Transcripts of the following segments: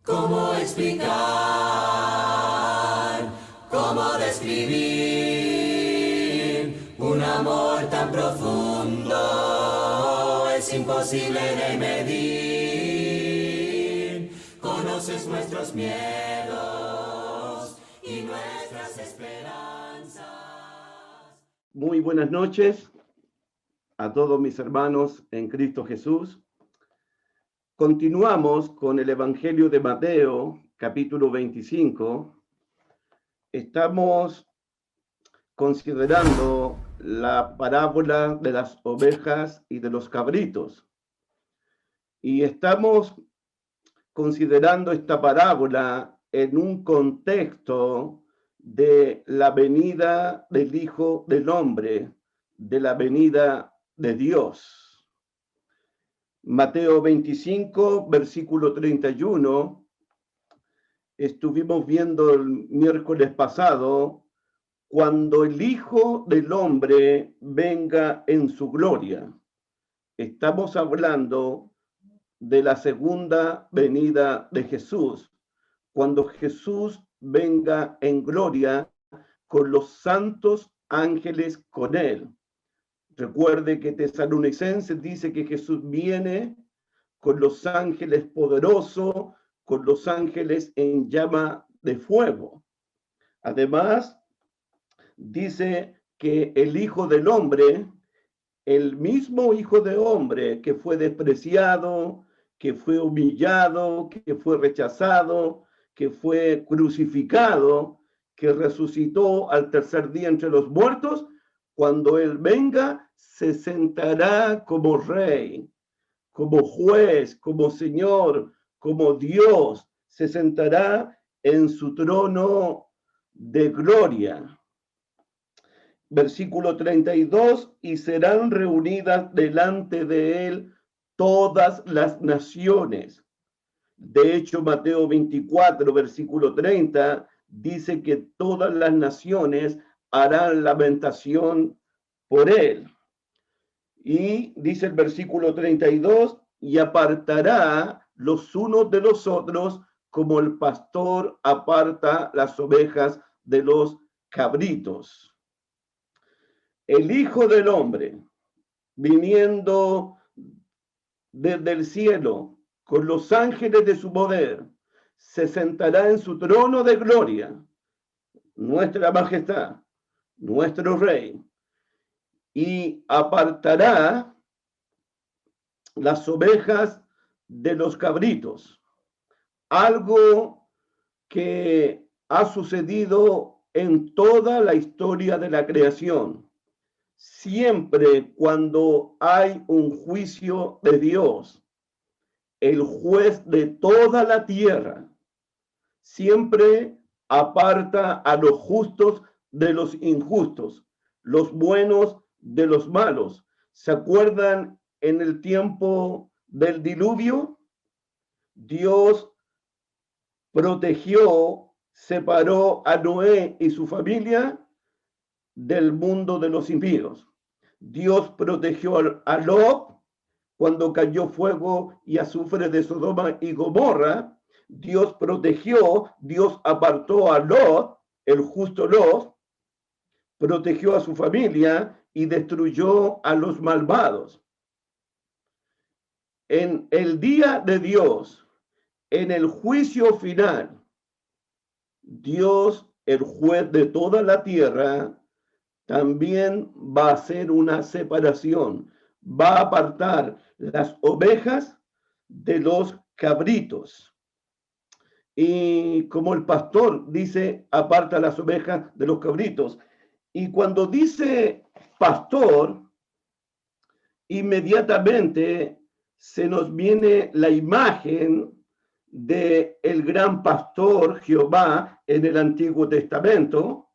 ¿Cómo explicar? ¿Cómo describir un amor tan profundo? Es imposible de medir. Conoces nuestros miedos y nuestras esperanzas. Muy buenas noches a todos mis hermanos en Cristo Jesús. Continuamos con el Evangelio de Mateo, capítulo 25. Estamos considerando la parábola de las ovejas y de los cabritos. Y estamos considerando esta parábola en un contexto de la venida del Hijo del Hombre, de la venida de Dios. Mateo 25, versículo 31, estuvimos viendo el miércoles pasado, cuando el Hijo del Hombre venga en su gloria. Estamos hablando de la segunda venida de Jesús, cuando Jesús venga en gloria con los santos ángeles con él. Recuerde que Tesalonicenses dice que Jesús viene con los ángeles poderosos, con los ángeles en llama de fuego. Además, dice que el Hijo del Hombre, el mismo Hijo del Hombre que fue despreciado, que fue humillado, que fue rechazado, que fue crucificado, que resucitó al tercer día entre los muertos, cuando Él venga, se sentará como rey, como juez, como Señor, como Dios, se sentará en su trono de gloria. Versículo 32, y serán reunidas delante de Él todas las naciones. De hecho, Mateo 24, versículo 30, dice que todas las naciones harán lamentación por él. Y dice el versículo 32, y apartará los unos de los otros, como el pastor aparta las ovejas de los cabritos. El Hijo del Hombre, viniendo desde el cielo, con los ángeles de su poder, se sentará en su trono de gloria, nuestra majestad, nuestro rey, y apartará las ovejas de los cabritos. Algo que ha sucedido en toda la historia de la creación. Siempre cuando hay un juicio de Dios, el juez de toda la tierra siempre aparta a los justos de los injustos, los buenos de los malos. ¿Se acuerdan en el tiempo del diluvio? Dios protegió, separó a Noé y su familia del mundo de los impíos. Dios protegió a Lot cuando cayó fuego y azufre de Sodoma y Gomorra. Dios protegió, Dios apartó a Lot, el justo Lot, protegió a su familia y destruyó a los malvados. En el día de Dios, en el juicio final, Dios, el juez de toda la tierra, también va a hacer una separación, va a apartar las ovejas de los cabritos. Y como el pastor dice, aparta las ovejas de los cabritos. Y cuando dice pastor, inmediatamente se nos viene la imagen de el gran pastor Jehová en el Antiguo Testamento,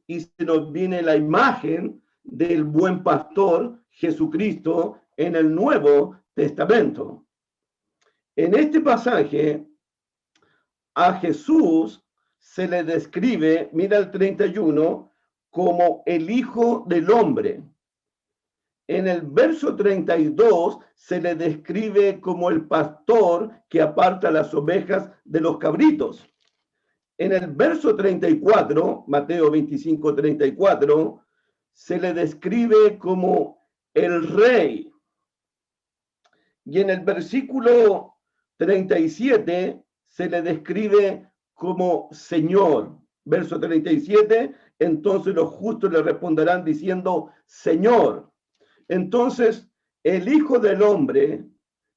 y se nos viene la imagen del buen pastor Jesucristo en el Nuevo Testamento. En este pasaje a Jesús se le describe, mira el 31, como el Hijo del Hombre. En el verso 32 se le describe como el pastor que aparta las ovejas de los cabritos. En el verso 34, Mateo 25, 34, se le describe como el rey. Y en el versículo 37 se le describe como Señor. Verso 37, entonces los justos le responderán diciendo, Señor. Entonces, el Hijo del Hombre,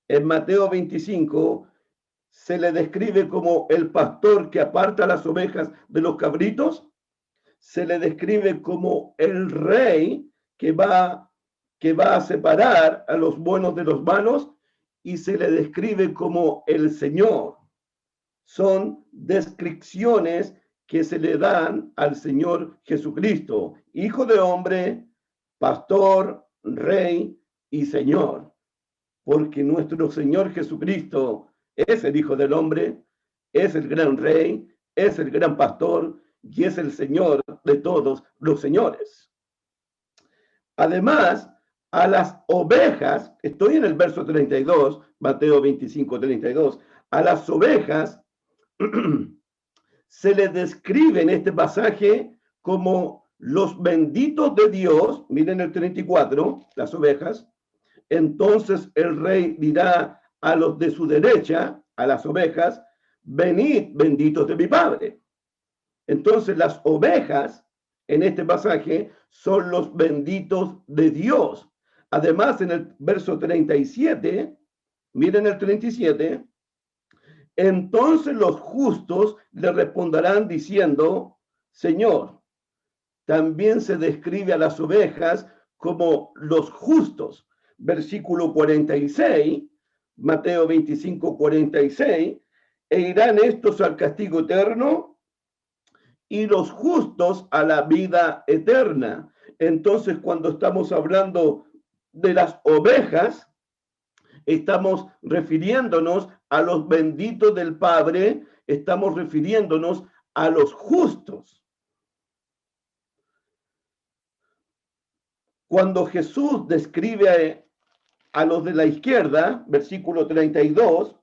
en Mateo 25, se le describe como el pastor que aparta las ovejas de los cabritos. Se le describe como el rey que va a separar a los buenos de los malos, y se le describe como el Señor. Son descripciones que se le dan al Señor Jesucristo, Hijo de hombre, pastor, rey y Señor, porque nuestro Señor Jesucristo es el Hijo del hombre, es el gran rey, es el gran pastor y es el Señor de todos los señores. Además, a las ovejas, estoy en el verso 32, Mateo 25, 32, a las ovejas se les describe en este pasaje como los benditos de Dios. Miren el 34, las ovejas. Entonces el rey dirá a los de su derecha, a las ovejas, venid benditos de mi Padre. Entonces las ovejas en este pasaje son los benditos de Dios. Además, en el verso 37, miren el 37, entonces los justos le responderán diciendo, Señor. También se describe a las ovejas como los justos. Versículo 46, Mateo 25, 46, e irán estos al castigo eterno y los justos a la vida eterna. Entonces, cuando estamos hablando de las ovejas, estamos refiriéndonos a los benditos del Padre, estamos refiriéndonos a los justos. Cuando Jesús describe a los de la izquierda, versículo 32,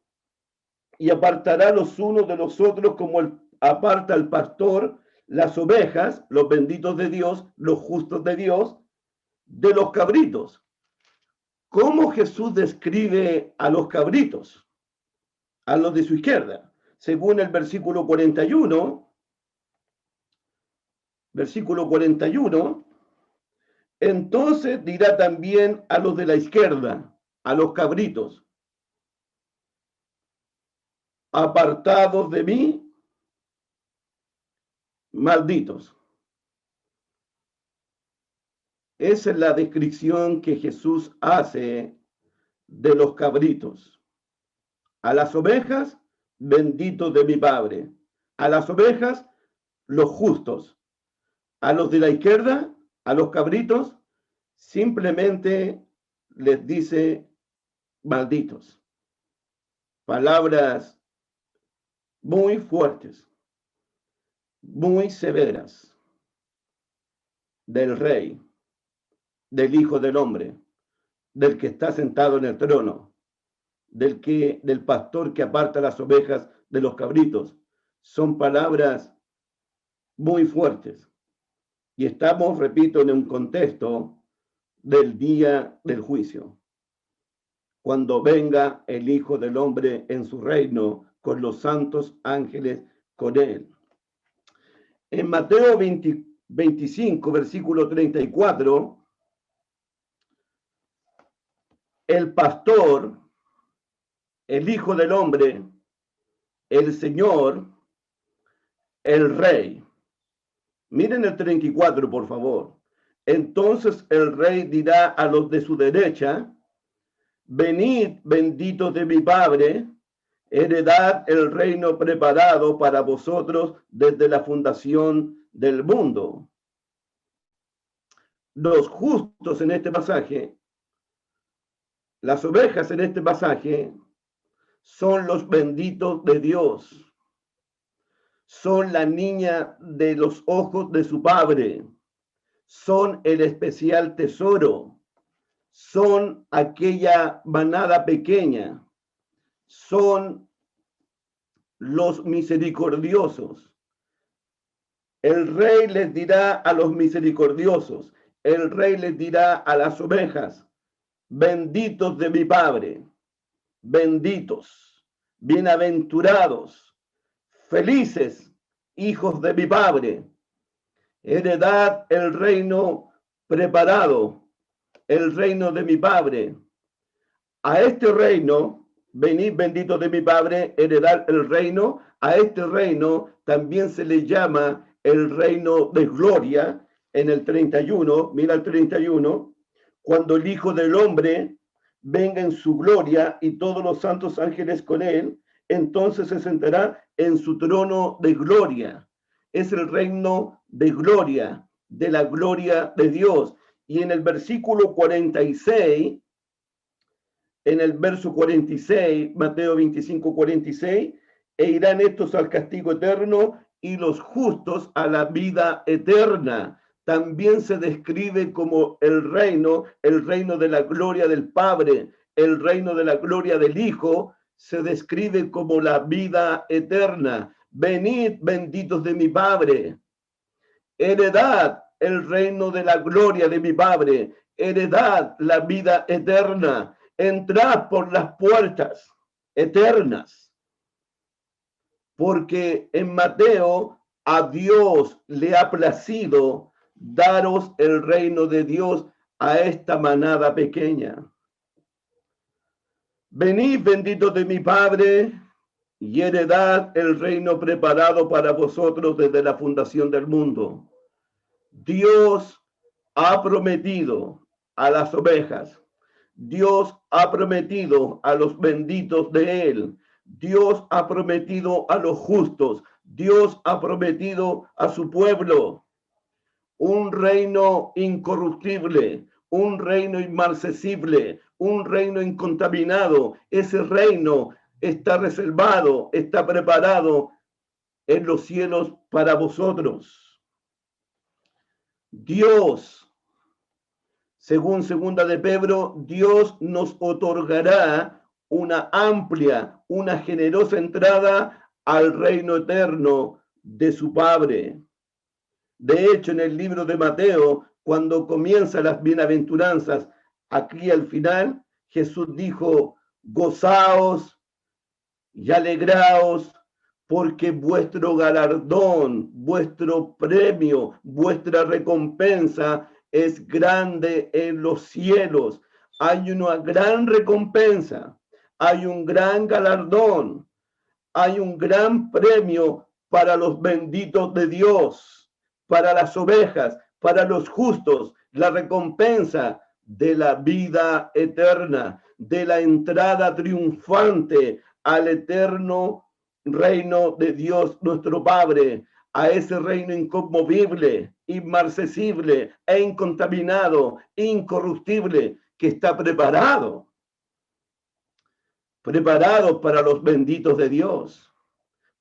y apartará los unos de los otros como aparta el pastor las ovejas, los benditos de Dios, los justos de Dios, de los cabritos. ¿Cómo Jesús describe a los cabritos? A los de su izquierda. Según el versículo 41, entonces dirá también a los de la izquierda, a los cabritos, apartados de mí, malditos. Esa es la descripción que Jesús hace de los cabritos. A las ovejas, benditos de mi Padre. A las ovejas, los justos. A los de la izquierda, a los cabritos, simplemente les dice malditos. Palabras muy fuertes, muy severas del rey, del Hijo del Hombre, del que está sentado en el trono, del pastor que aparta las ovejas de los cabritos. Son palabras muy fuertes. Y estamos, repito, en un contexto del día del juicio, cuando venga el Hijo del Hombre en su reino con los santos ángeles con él. En Mateo 25, versículo 34, el pastor, el Hijo del Hombre, el Señor, el Rey. Miren el 34, por favor. Entonces el Rey dirá a los de su derecha, venid, benditos de mi Padre, heredad el reino preparado para vosotros desde la fundación del mundo. Los justos en este pasaje, las ovejas en este pasaje, son los benditos de Dios. Son la niña de los ojos de su Padre. Son el especial tesoro. son aquella manada pequeña, son los misericordiosos. El rey les dirá a los misericordiosos, el rey les dirá a las ovejas, benditos de mi Padre, benditos, bienaventurados, felices, hijos de mi Padre, heredad el reino preparado, el reino de mi Padre. A este reino, venid benditos de mi Padre, heredad el reino. A este reino también se le llama el reino de gloria. En el 31, mira el 31, cuando el Hijo del Hombre venga en su gloria y todos los santos ángeles con él, entonces se sentará en su trono de gloria. Es el reino de gloria, de la gloria de Dios. Y en el versículo 46, en el verso 46, Mateo 25, 46, e irán estos al castigo eterno y los justos a la vida eterna. También se describe como el reino de la gloria del Padre, el reino de la gloria del Hijo, se describe como la vida eterna. Venid, benditos de mi Padre, heredad el reino de la gloria de mi Padre, heredad la vida eterna, entrad por las puertas eternas, porque en Mateo a Dios le ha placido daros el reino de Dios a esta manada pequeña. Venid, benditos de mi Padre, y heredad el reino preparado para vosotros desde la fundación del mundo. Dios ha prometido a las ovejas, Dios ha prometido a los benditos de él, Dios ha prometido a los justos, Dios ha prometido a su pueblo un reino incorruptible, un reino inmarcesible, un reino incontaminado. Ese reino está reservado, está preparado en los cielos para vosotros. Dios, según segunda de Pedro, Dios nos otorgará una amplia, una generosa entrada al reino eterno de su Padre. De hecho, en el libro de Mateo, cuando comienzan las bienaventuranzas, aquí al final, Jesús dijo, gozaos y alegraos, porque vuestro galardón, vuestro premio, vuestra recompensa es grande en los cielos. Hay una gran recompensa, hay un gran galardón, hay un gran premio para los benditos de Dios, para las ovejas, para los justos, la recompensa de la vida eterna, de la entrada triunfante al eterno reino de Dios nuestro Padre, a ese reino inconmovible, inmarcesible e incontaminado, incorruptible, que está preparado para los benditos de Dios,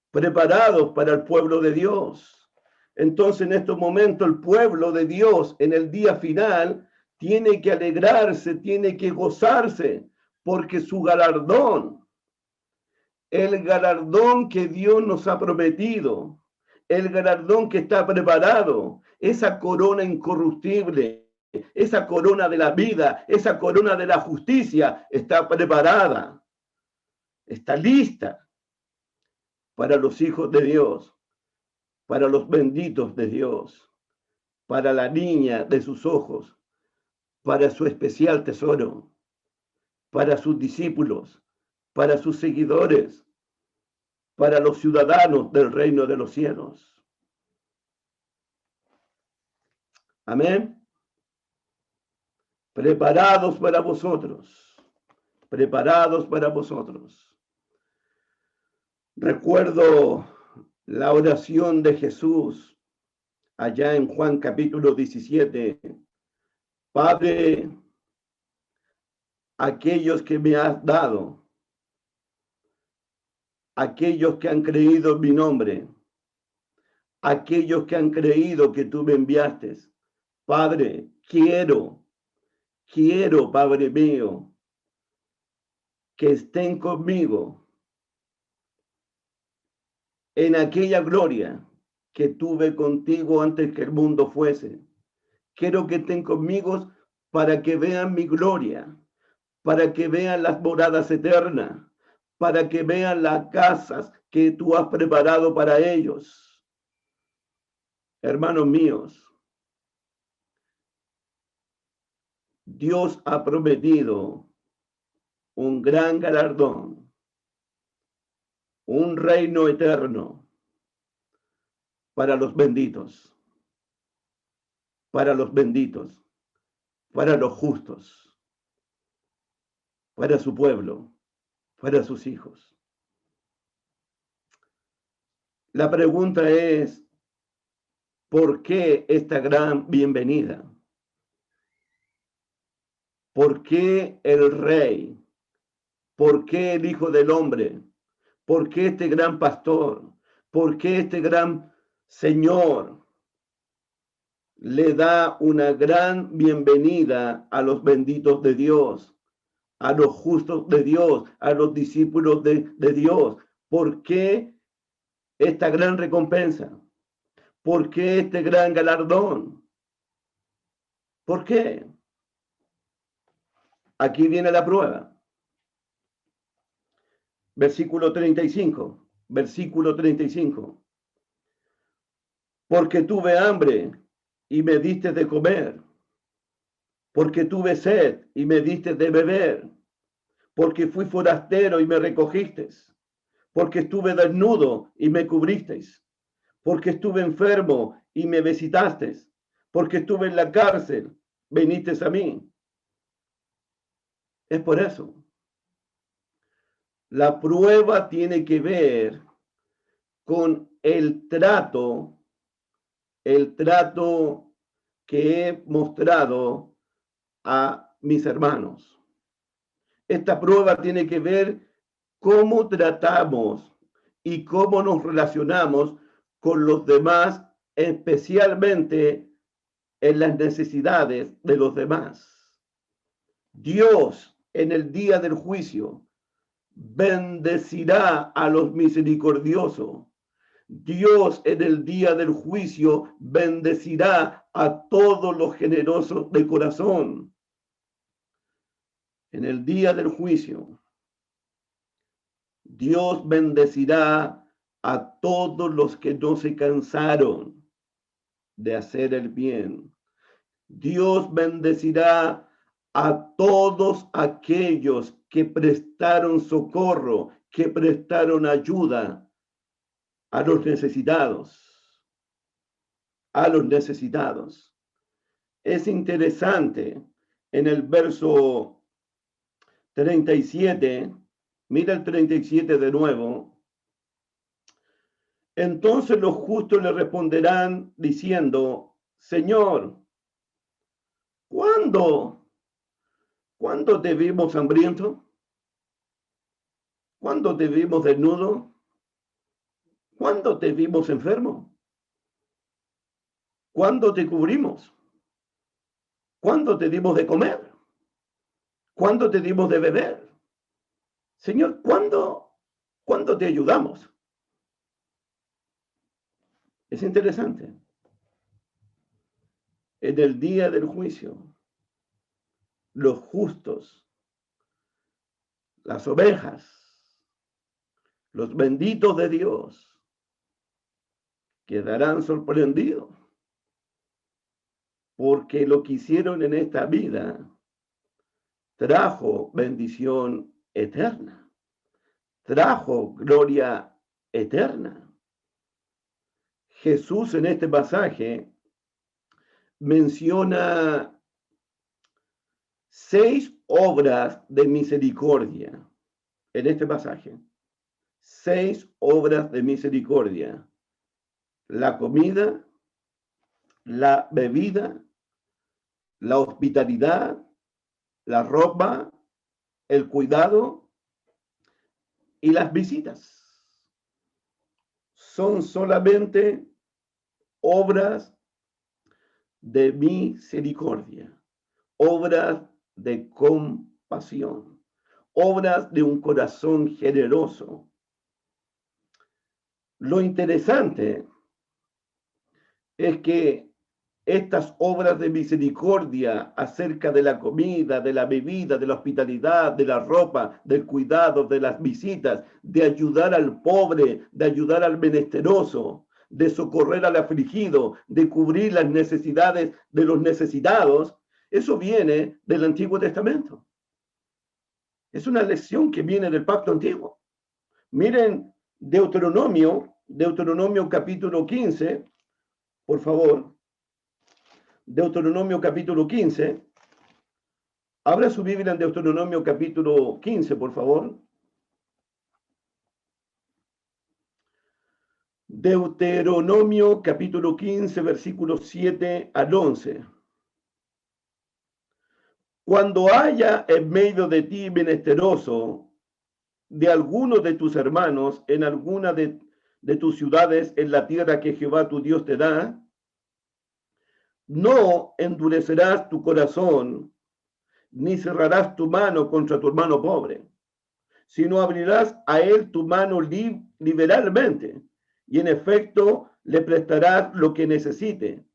preparados para el pueblo de Dios. Entonces, en estos momentos, el pueblo de Dios en el día final tiene que alegrarse, tiene que gozarse, porque su galardón, el galardón que Dios nos ha prometido, el galardón que está preparado, esa corona incorruptible, esa corona de la vida, esa corona de la justicia, está preparada, está lista para los hijos de Dios, para los benditos de Dios, para la niña de sus ojos, para su especial tesoro, para sus discípulos, para sus seguidores, para los ciudadanos del reino de los cielos. Amén. Preparados para vosotros, preparados para vosotros. Recuerdo la oración de Jesús allá en Juan capítulo 17. Padre, aquellos que me has dado, aquellos que han creído en mi nombre, aquellos que han creído que tú me enviaste, Padre, quiero quiero, Padre mío, que estén conmigo en aquella gloria que tuve contigo antes que el mundo fuese. Quiero que estén conmigo para que vean mi gloria, para que vean las moradas eternas, para que vean las casas que tú has preparado para ellos. Hermanos míos, Dios ha prometido un gran galardón, un reino eterno para los benditos, para los benditos, para los justos, para su pueblo, para sus hijos. La pregunta es, ¿por qué esta gran bienvenida? ¿Por qué el Rey? ¿Por qué el Hijo del Hombre? ¿Por qué este gran pastor? ¿Por qué este gran Señor le da una gran bienvenida a los benditos de Dios, a los justos de Dios, a los discípulos de Dios? ¿Por qué esta gran recompensa? ¿Por qué este gran galardón? ¿Por qué? Aquí viene la prueba. Versículo 35. Versículo 35. Porque tuve hambre y me diste de comer. Porque tuve sed y me diste de beber. Porque fui forastero y me recogisteis. Porque estuve desnudo y me cubristeis. Porque estuve enfermo y me visitasteis. Porque estuve en la cárcel, vinisteis a mí. Es por eso. La prueba tiene que ver con el trato que he mostrado a mis hermanos. Esta prueba tiene que ver cómo tratamos y cómo nos relacionamos con los demás, especialmente en las necesidades de los demás. Dios en el día del juicio bendecirá a los misericordiosos. Dios en el día del juicio bendecirá a todos los generosos de corazón. En el día del juicio, Dios bendecirá a todos los que no se cansaron de hacer el bien. Dios bendecirá a todos aquellos que prestaron socorro, que prestaron ayuda a los necesitados, a los necesitados. Es interesante en el verso 37, mira el 37 de nuevo. Entonces los justos le responderán diciendo, Señor, ¿cuándo te vimos hambriento? ¿Cuándo te vimos desnudo? ¿Cuándo te vimos enfermo? ¿Cuándo te cubrimos? ¿Cuándo te dimos de comer? ¿Cuándo te dimos de beber? Señor, ¿cuándo te ayudamos? Es interesante. En el día del juicio, los justos, las ovejas, los benditos de Dios, quedarán sorprendidos porque lo que hicieron en esta vida trajo bendición eterna, trajo gloria eterna. Jesús en este pasaje menciona 6 obras de misericordia. En este pasaje, 6 obras de misericordia. La comida, la bebida, la hospitalidad, la ropa, el cuidado y las visitas. Son solamente obras de misericordia, obras de compasión, obras de un corazón generoso. Lo interesante es que estas obras de misericordia acerca de la comida, de la bebida, de la hospitalidad, de la ropa, del cuidado, de las visitas, de ayudar al pobre, de ayudar al menesteroso, de socorrer al afligido, de cubrir las necesidades de los necesitados, eso viene del Antiguo Testamento. Es una lección que viene del Pacto Antiguo. Miren Deuteronomio capítulo 15, por favor. Deuteronomio capítulo 15. Abra su Biblia en Deuteronomio capítulo 15, por favor. Deuteronomio capítulo 15, versículos 7 al 11. Cuando haya en medio de ti menesteroso de alguno de tus hermanos en alguna de tus ciudades en la tierra que Jehová tu Dios te da, no endurecerás tu corazón, ni cerrarás tu mano contra tu hermano pobre, sino abrirás a él tu mano liberalmente, y en efecto le prestarás lo que necesite.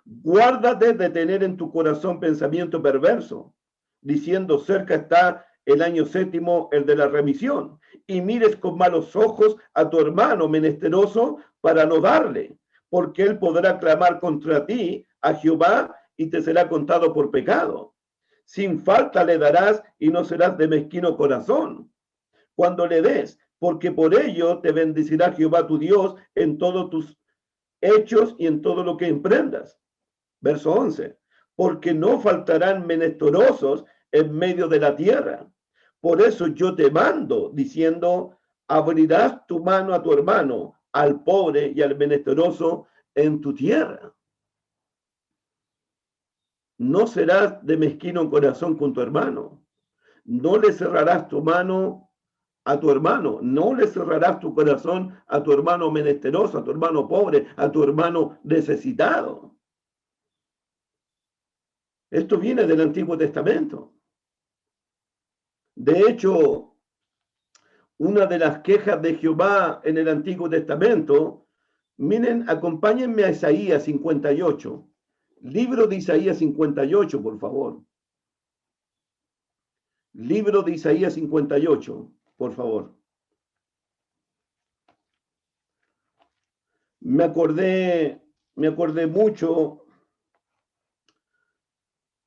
Guárdate de tener en tu corazón pensamiento perverso, diciendo: cerca está el año séptimo, el de la remisión, y mires con malos ojos a tu hermano menesteroso para no darle, porque él podrá clamar contra ti a Jehová y te será contado por pecado. Sin falta le darás y no serás de mezquino corazón cuando le des, porque por ello te bendecirá Jehová tu Dios en todos tus hechos y en todo lo que emprendas. Verso 11. Porque no faltarán menesterosos en medio de la tierra. Por eso yo te mando, diciendo: abrirás tu mano a tu hermano, al pobre y al menesteroso en tu tierra. No serás de mezquino corazón con tu hermano. No le cerrarás tu mano a tu hermano. No le cerrarás tu corazón a tu hermano menesteroso, a tu hermano pobre, a tu hermano necesitado. Esto viene del Antiguo Testamento. De hecho, una de las quejas de Jehová en el Antiguo Testamento, miren, acompáñenme a Isaías 58. Libro de Isaías 58, por favor. Libro de Isaías 58, por favor. Me acordé mucho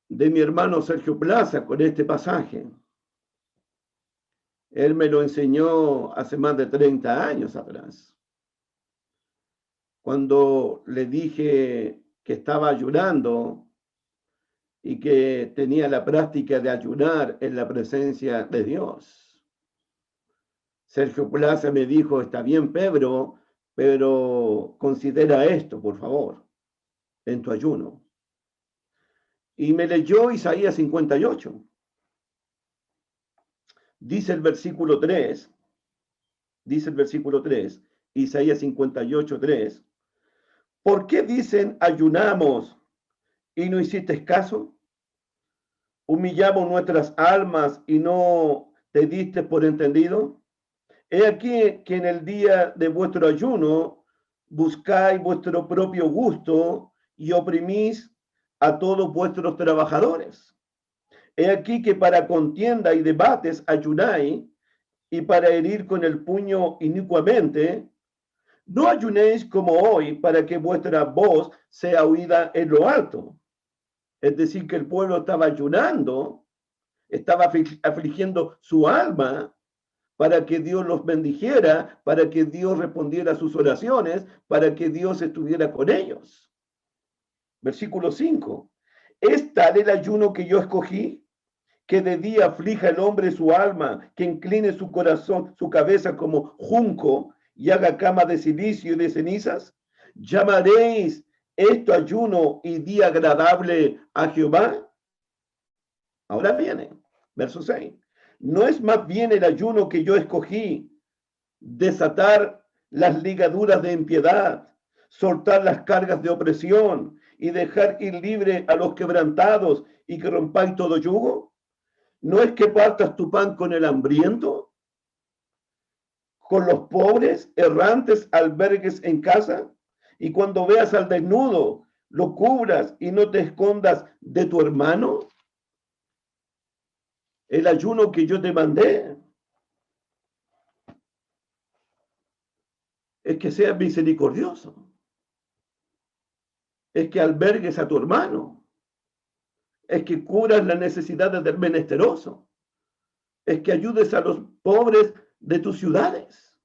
de mi hermano Sergio Plaza con este pasaje. Él me lo enseñó hace más de 30 años atrás. Cuando le dije que estaba ayunando y que tenía la práctica de ayunar en la presencia de Dios. Sergio Plaza me dijo: está bien, Pedro, pero considera esto, por favor, en tu ayuno. Y me leyó Isaías 58. Dice el versículo 3, Isaías 58, 3. ¿Por qué dicen ayunamos y no hiciste caso? ¿Humillamos nuestras almas y no te diste por entendido? He aquí que en el día de vuestro ayuno buscáis vuestro propio gusto y oprimís a todos vuestros trabajadores. He aquí que para contienda y debates ayunáis, y para herir con el puño inicuamente. No ayunéis como hoy, para que vuestra voz sea oída en lo alto. Es decir, que el pueblo estaba ayunando, estaba afligiendo su alma para que Dios los bendijera, para que Dios respondiera a sus oraciones, para que Dios estuviera con ellos. Versículo 5. ¿Es tal el ayuno que yo escogí? Que de día aflija el hombre su alma, que incline su corazón, su cabeza como junco, y haga cama de silicio y de cenizas. ¿Llamaréis esto ayuno y día agradable a Jehová? Ahora viene, verso 6. ¿No es más bien el ayuno que yo escogí, desatar las ligaduras de impiedad, soltar las cargas de opresión y dejar ir libre a los quebrantados y que rompáis todo yugo? ¿No es que partas tu pan con el hambriento? ¿Con los pobres, errantes, albergues en casa? Y cuando veas al desnudo, lo cubras y no te escondas de tu hermano. El ayuno que yo te mandé es que seas misericordioso, es que albergues a tu hermano, es que cubras las necesidades del menesteroso, es que ayudes a los pobres de tus ciudades.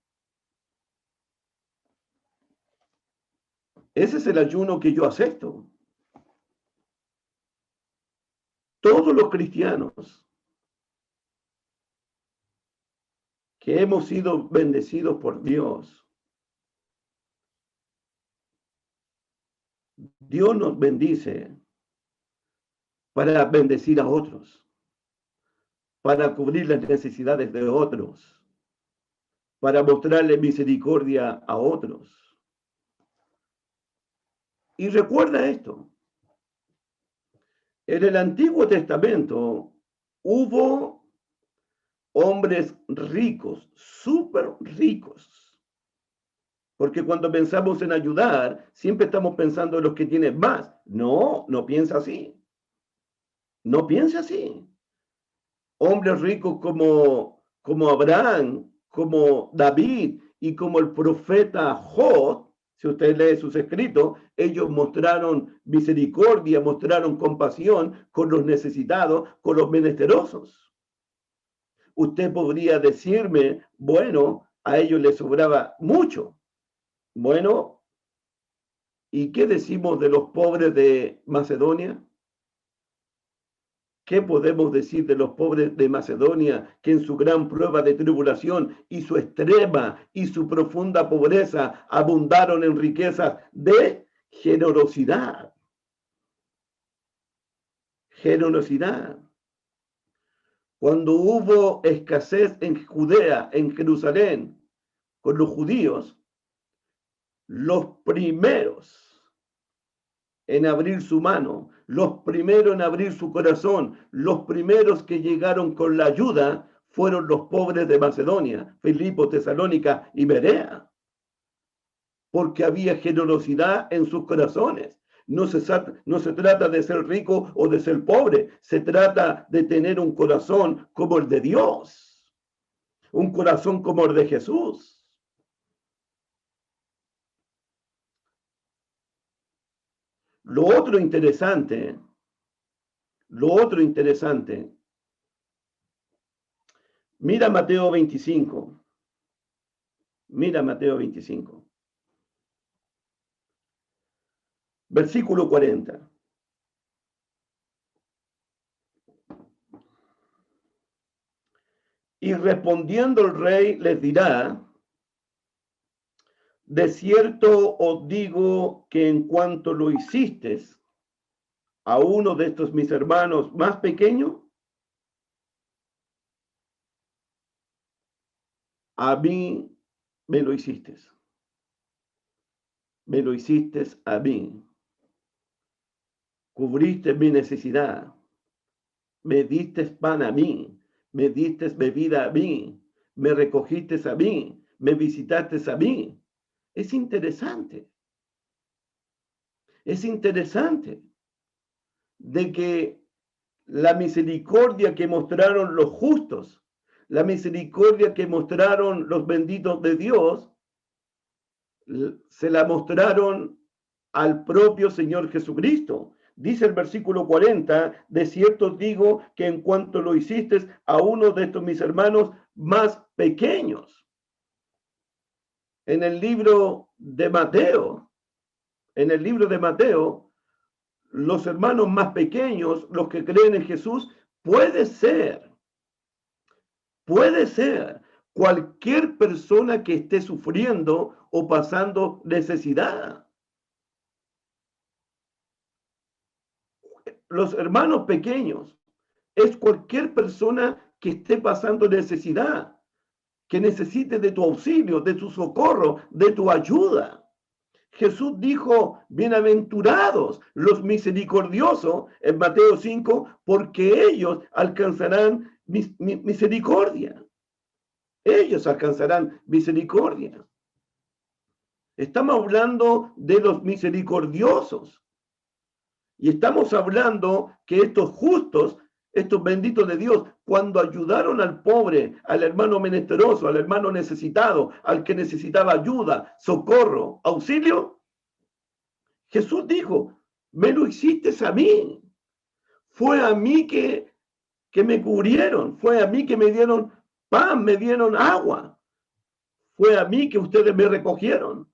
Ese es el ayuno que yo acepto. Todos los cristianos que hemos sido bendecidos por Dios, Dios nos bendice para bendecir a otros, para cubrir las necesidades de otros, para mostrarle misericordia a otros. Y recuerda esto, en el Antiguo Testamento hubo hombres ricos, súper ricos, porque cuando pensamos en ayudar, siempre estamos pensando en los que tienen más. No, no piensa así. No piensa así. Hombres ricos como Abraham, como David y como el profeta Job, si usted lee sus escritos, ellos mostraron misericordia, mostraron compasión con los necesitados, con los menesterosos. Usted podría decirme, bueno, a ellos les sobraba mucho. Bueno, ¿y qué decimos de los pobres de Macedonia? ¿Qué podemos decir de los pobres de Macedonia que en su gran prueba de tribulación y su extrema y su profunda pobreza abundaron en riquezas de generosidad? Generosidad. Cuando hubo escasez en Judea, en Jerusalén, con los judíos, los primeros en abrir su mano, los primeros en abrir su corazón, los primeros que llegaron con la ayuda fueron los pobres de Macedonia, Filipo, Tesalónica y Berea, porque había generosidad en sus corazones. No se trata de ser rico o de ser pobre, se trata de tener un corazón como el de Dios, un corazón como el de Jesús. Lo otro interesante, mira Mateo 25, versículo 40. Y respondiendo el rey les dirá, de cierto os digo que en cuanto lo hiciste a uno de estos mis hermanos más pequeños, a mí me lo hiciste. Me lo hiciste a mí. Cubriste mi necesidad. Me diste pan a mí. Me diste bebida a mí. Me recogiste a mí. Me visitaste a mí. Es interesante. Es interesante de que la misericordia que mostraron los justos, la misericordia que mostraron los benditos de Dios, se la mostraron al propio Señor Jesucristo. Dice el versículo 40, de cierto digo que en cuanto lo hiciste a uno de estos mis hermanos más pequeños. En el libro de Mateo, los hermanos más pequeños, los que creen en Jesús, puede ser cualquier persona que esté sufriendo o pasando necesidad. Los hermanos pequeños es cualquier persona que esté pasando necesidad, que necesite de tu auxilio, de tu socorro, de tu ayuda. Jesús dijo, bienaventurados los misericordiosos en Mateo 5, porque ellos alcanzarán misericordia. Ellos alcanzarán misericordia. Estamos hablando de los misericordiosos. Y estamos hablando que estos justos, estos benditos de Dios, cuando ayudaron al pobre, al hermano menesteroso, al hermano necesitado, al que necesitaba ayuda, socorro, auxilio, Jesús dijo, me lo hiciste a mí. Fue a mí que me cubrieron, fue a mí que me dieron pan, me dieron agua. Fue a mí que ustedes me recogieron.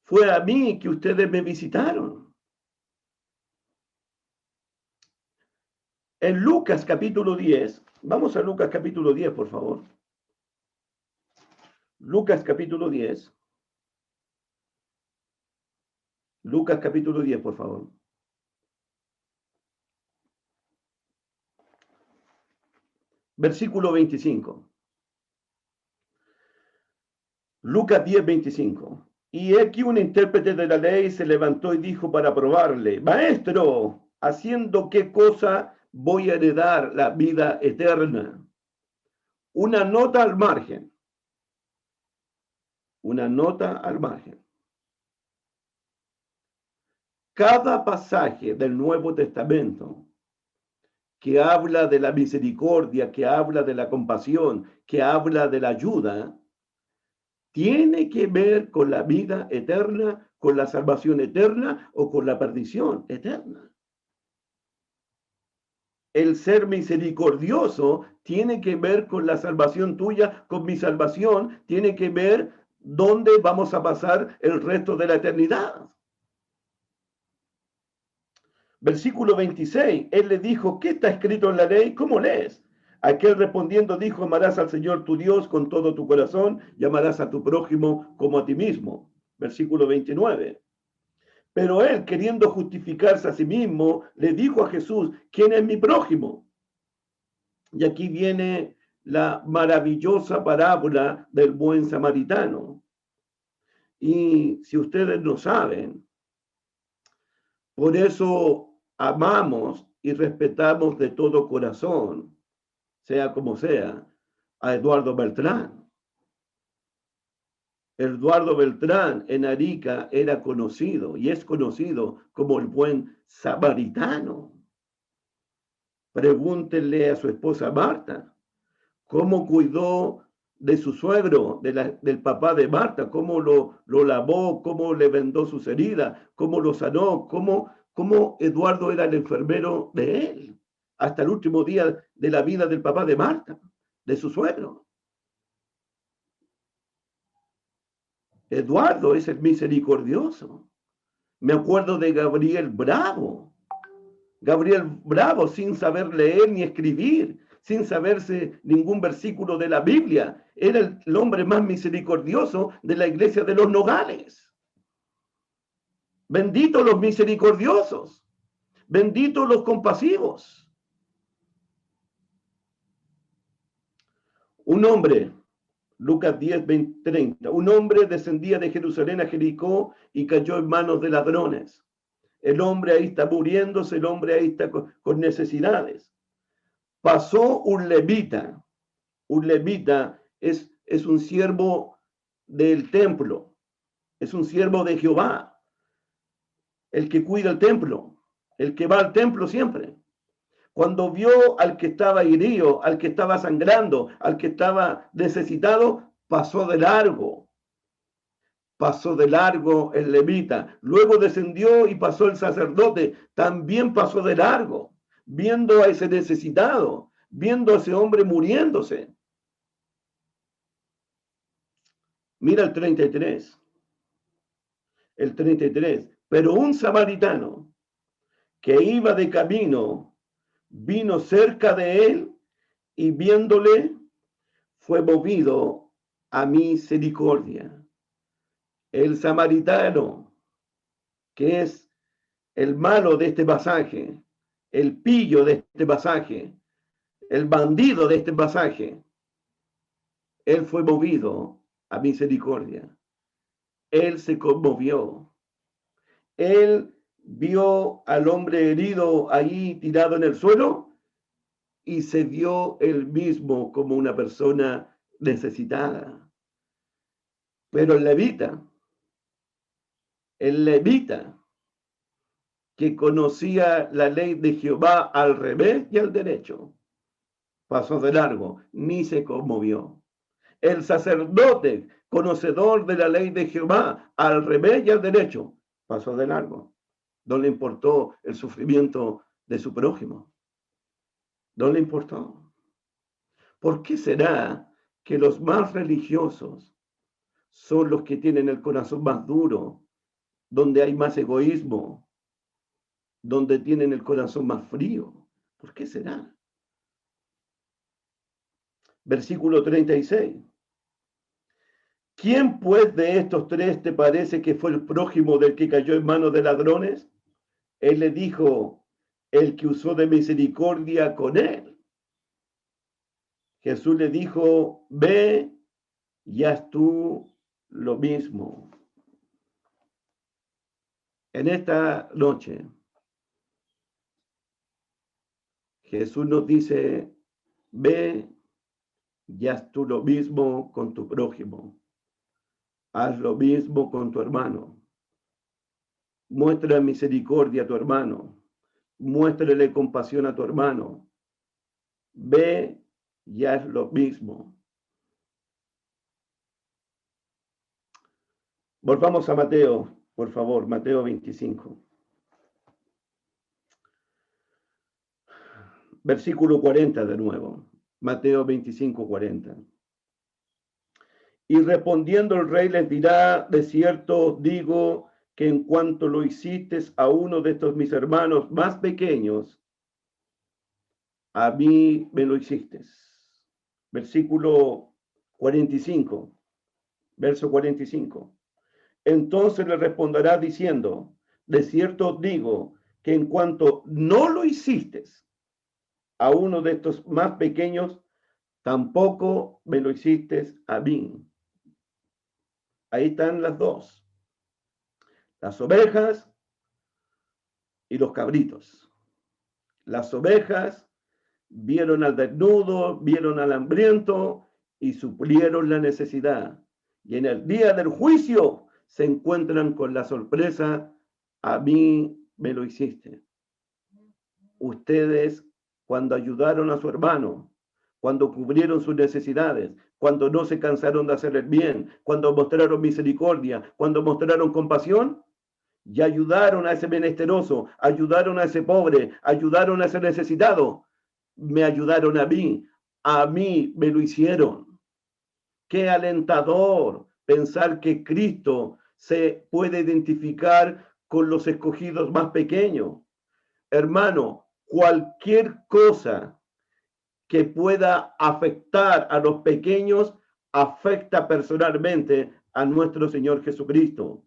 Fue a mí que ustedes me visitaron. En Lucas capítulo 10, vamos a Lucas capítulo 10, por favor. Lucas capítulo 10. Lucas capítulo 10, por favor. Versículo 25. Lucas 10, 25. Y aquí un intérprete de la ley se levantó y dijo para probarle, Maestro, ¿haciendo qué cosa voy a heredar la vida eterna? Una nota al margen. Una nota al margen. Cada pasaje del Nuevo Testamento que habla de la misericordia, que habla de la compasión, que habla de la ayuda, tiene que ver con la vida eterna, con la salvación eterna o con la perdición eterna. El ser misericordioso tiene que ver con la salvación tuya, con mi salvación, tiene que ver dónde vamos a pasar el resto de la eternidad. Versículo 26, él le dijo, ¿qué está escrito en la ley? ¿Cómo lees? Aquel respondiendo dijo, amarás al Señor tu Dios con todo tu corazón y amarás a tu prójimo como a ti mismo. Versículo 29. Pero él, queriendo justificarse a sí mismo, le dijo a Jesús, ¿quién es mi prójimo? Y aquí viene la maravillosa parábola del buen samaritano. Y si ustedes lo saben, por eso amamos y respetamos de todo corazón, sea como sea, a Eduardo Beltrán. Eduardo Beltrán en Arica era conocido y es conocido como el buen samaritano. Pregúntenle a su esposa Marta cómo cuidó de su suegro, del papá de Marta, cómo lo lavó, cómo le vendó sus heridas, cómo lo sanó, cómo Eduardo era el enfermero de él, hasta el último día de la vida del papá de Marta, de su suegro. Eduardo es el misericordioso. Me acuerdo de Gabriel Bravo. Gabriel Bravo, sin saber leer ni escribir, sin saberse ningún versículo de la Biblia, era el hombre más misericordioso de la iglesia de los Nogales. Benditos los misericordiosos, benditos los compasivos. Un hombre, Lucas 10, 20, 30, un hombre descendía de Jerusalén a Jericó y cayó en manos de ladrones. El hombre ahí está muriéndose, el hombre ahí está con necesidades. Pasó un levita. Un levita es un siervo del templo, es un siervo de Jehová, el que cuida el templo, el que va al templo siempre. Cuando vio al que estaba herido, al que estaba sangrando, al que estaba necesitado, pasó de largo. Pasó de largo el levita. Luego descendió y pasó el sacerdote. También pasó de largo, viendo a ese necesitado, viendo a ese hombre muriéndose. Mira el 33. El 33. Pero un samaritano que iba de camino vino cerca de él y viéndole fue movido a misericordia. El samaritano, que es el malo de este pasaje, el pillo de este pasaje, el bandido de este pasaje, él fue movido a misericordia. Él se conmovió. Él vio al hombre herido ahí tirado en el suelo y se vio él mismo como una persona necesitada. Pero el levita, que conocía la ley de Jehová al revés y al derecho, pasó de largo, ni se conmovió. El sacerdote, conocedor de la ley de Jehová al revés y al derecho, pasó de largo. No le importó el sufrimiento de su prójimo. No le importó. ¿Por qué será que los más religiosos son los que tienen el corazón más duro, donde hay más egoísmo, donde tienen el corazón más frío? ¿Por qué será? Versículo 36. ¿Quién pues de estos tres te parece que fue el prójimo del que cayó en manos de ladrones? Él le dijo, el que usó de misericordia con él. Jesús le dijo, ve y haz tú lo mismo. En esta noche, Jesús nos dice, ve y haz tú lo mismo con tu prójimo. Haz lo mismo con tu hermano. Muestra misericordia a tu hermano. Muéstrale compasión a tu hermano. Ve y haz lo mismo. Volvamos a Mateo, por favor, Mateo 25. Versículo 40 de nuevo. Mateo 25, 40. Y respondiendo el rey les dirá, de cierto digo que en cuanto lo hiciste a uno de estos mis hermanos más pequeños, a mí me lo hiciste. Versículo 45, verso 45. Entonces le responderá diciendo, de cierto digo que en cuanto no lo hiciste a uno de estos más pequeños, tampoco me lo hiciste a mí. Ahí están las dos, las ovejas y los cabritos. Las ovejas vieron al desnudo, vieron al hambriento y suplieron la necesidad. Y en el día del juicio se encuentran con la sorpresa, a mí me lo hiciste. Ustedes, cuando ayudaron a su hermano, cuando cubrieron sus necesidades, cuando no se cansaron de hacer el bien, cuando mostraron misericordia, cuando mostraron compasión, y ayudaron a ese menesteroso, ayudaron a ese pobre, ayudaron a ese necesitado, me ayudaron a mí me lo hicieron. Qué alentador pensar que Cristo se puede identificar con los escogidos más pequeños. Hermano, cualquier cosa que pueda afectar a los pequeños afecta personalmente a nuestro Señor Jesucristo.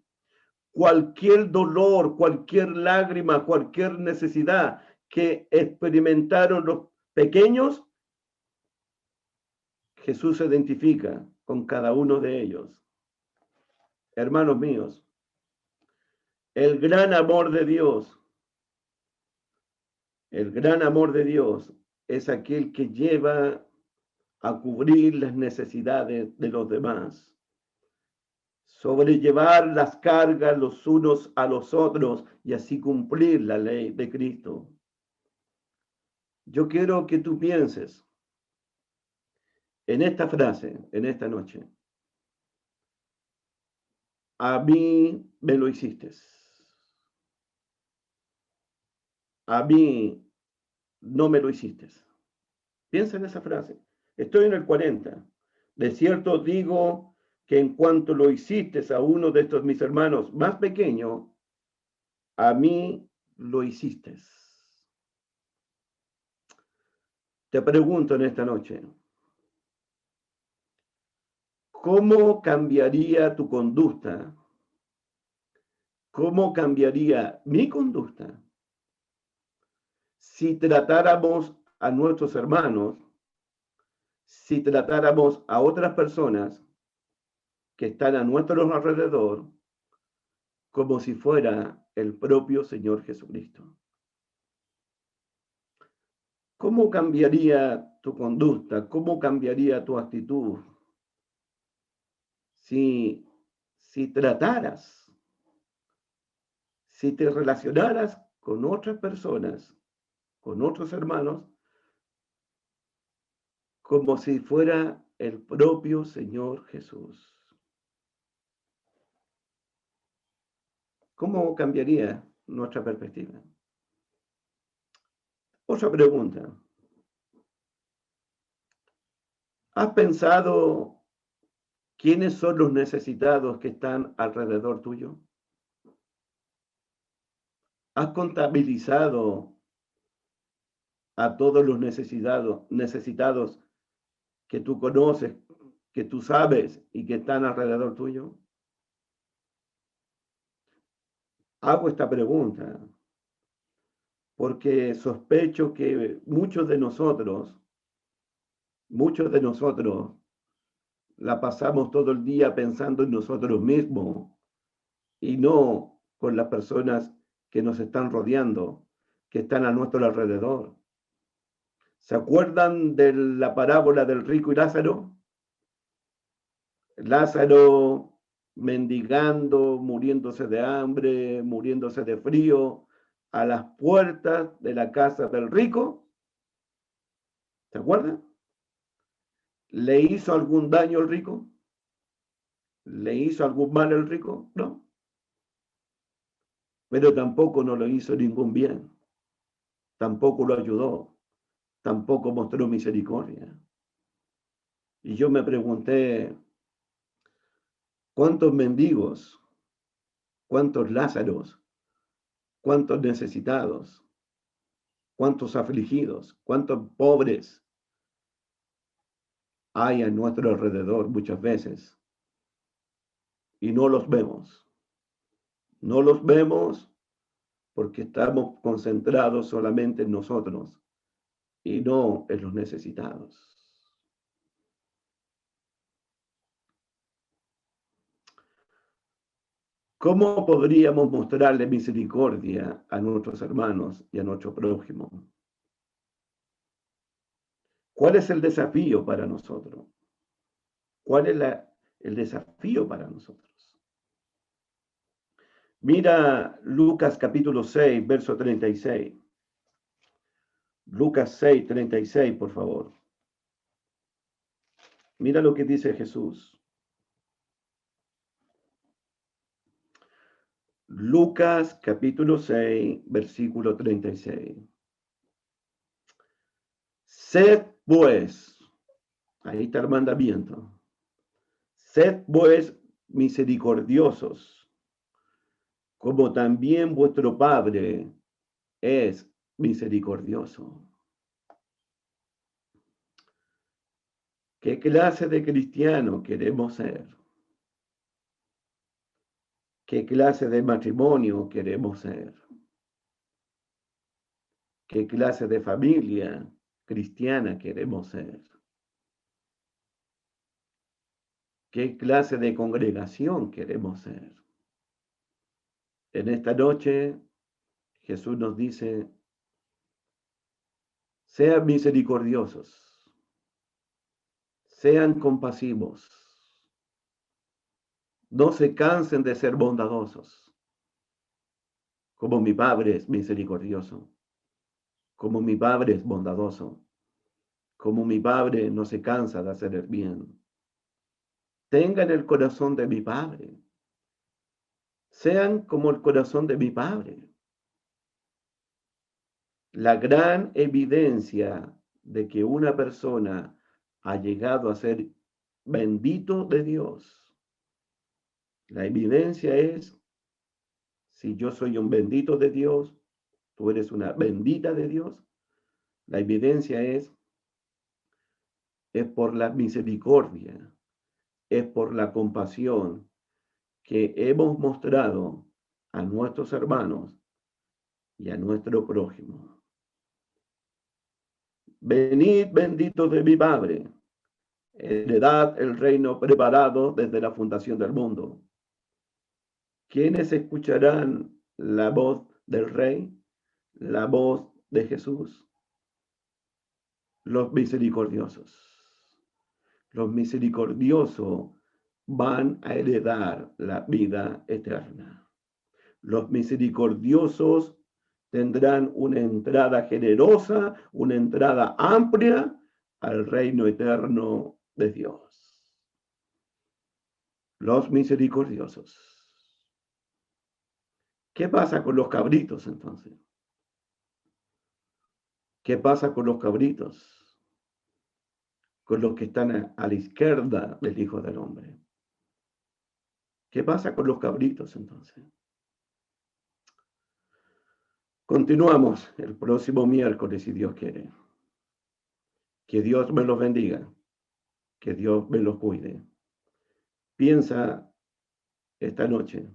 Cualquier dolor, cualquier lágrima, cualquier necesidad que experimentaron los pequeños, Jesús se identifica con cada uno de ellos. Hermanos míos, el gran amor de Dios es aquel que lleva a cubrir las necesidades de los demás, sobrellevar las cargas los unos a los otros y así cumplir la ley de Cristo. Yo quiero que tú pienses en esta frase, en esta noche. A mí me lo hiciste. A mí no me lo hiciste. Piensa en esa frase. Estoy en el 40. De cierto digo que en cuanto lo hiciste a uno de estos mis hermanos más pequeños, a mí lo hiciste. Te pregunto en esta noche, ¿cómo cambiaría tu conducta? ¿Cómo cambiaría mi conducta si tratáramos a nuestros hermanos, si tratáramos a otras personas que están a nuestro alrededor como si fuera el propio Señor Jesucristo. ¿Cómo cambiaría tu conducta? ¿Cómo cambiaría tu actitud si trataras, si te relacionaras con otras personas, con otros hermanos, como si fuera el propio Señor Jesús? ¿Cómo cambiaría nuestra perspectiva? Otra pregunta. ¿Has pensado quiénes son los necesitados que están alrededor tuyo? ¿Has contabilizado a todos los necesitados que tú conoces, que tú sabes y que están alrededor tuyo? Hago esta pregunta porque sospecho que muchos de nosotros la pasamos todo el día pensando en nosotros mismos y no con las personas que nos están rodeando, que están a nuestro alrededor. ¿Se acuerdan de la parábola del rico y Lázaro? Lázaro mendigando, muriéndose de hambre, muriéndose de frío, a las puertas de la casa del rico. ¿Se acuerdan? ¿Le hizo algún daño el rico? ¿Le hizo algún mal el rico? No. Pero tampoco no le hizo ningún bien. Tampoco lo ayudó. Tampoco mostró misericordia. Y yo me pregunté, ¿cuántos mendigos, cuántos Lázaros, cuántos necesitados, cuántos afligidos, cuántos pobres hay a nuestro alrededor muchas veces? Y no los vemos. No los vemos porque estamos concentrados solamente en nosotros y no en los necesitados. ¿Cómo podríamos mostrarle misericordia a nuestros hermanos y a nuestro prójimo? ¿Cuál es el desafío para nosotros? ¿Cuál es el desafío para nosotros? Mira Lucas capítulo 6, verso 36. Lucas 6, 36, por favor. Mira lo que dice Jesús. Lucas capítulo 6, versículo 36. Sed pues, ahí está el mandamiento, sed pues misericordiosos, como también vuestro Padre es misericordioso. ¿Qué clase de cristiano queremos ser? ¿Qué clase de matrimonio queremos ser? ¿Qué clase de familia cristiana queremos ser? ¿Qué clase de congregación queremos ser? En esta noche, Jesús nos dice, sean misericordiosos, sean compasivos, no se cansen de ser bondadosos, como mi Padre es misericordioso, como mi Padre es bondadoso, como mi Padre no se cansa de hacer el bien. Tengan el corazón de mi Padre. Sean como el corazón de mi Padre. La gran evidencia de que una persona ha llegado a ser bendito de Dios, la evidencia es, si yo soy un bendito de Dios, tú eres una bendita de Dios, la evidencia es por la misericordia, es por la compasión que hemos mostrado a nuestros hermanos y a nuestro prójimo. Venid benditos de mi Padre, heredad el reino preparado desde la fundación del mundo. ¿Quiénes escucharán la voz del Rey? La voz de Jesús. Los misericordiosos. Los misericordiosos van a heredar la vida eterna. Los misericordiosos tendrán una entrada generosa, una entrada amplia al reino eterno de Dios. Los misericordiosos. ¿Qué pasa con los cabritos entonces? ¿Qué pasa con los cabritos? Con los que están a la izquierda del Hijo del Hombre. ¿Qué pasa con los cabritos entonces? Continuamos el próximo miércoles, si Dios quiere. Que Dios me los bendiga. Que Dios me los cuide. Piensa esta noche,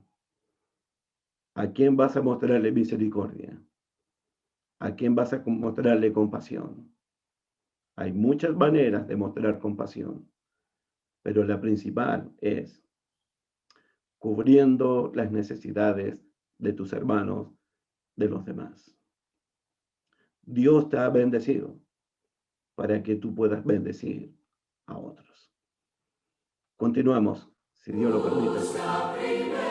¿a quién vas a mostrarle misericordia? ¿A quién vas a mostrarle compasión? Hay muchas maneras de mostrar compasión, pero la principal es cubriendo las necesidades de tus hermanos, de los demás. Dios te ha bendecido para que tú puedas bendecir a otros. Continuamos, si Dios lo permite.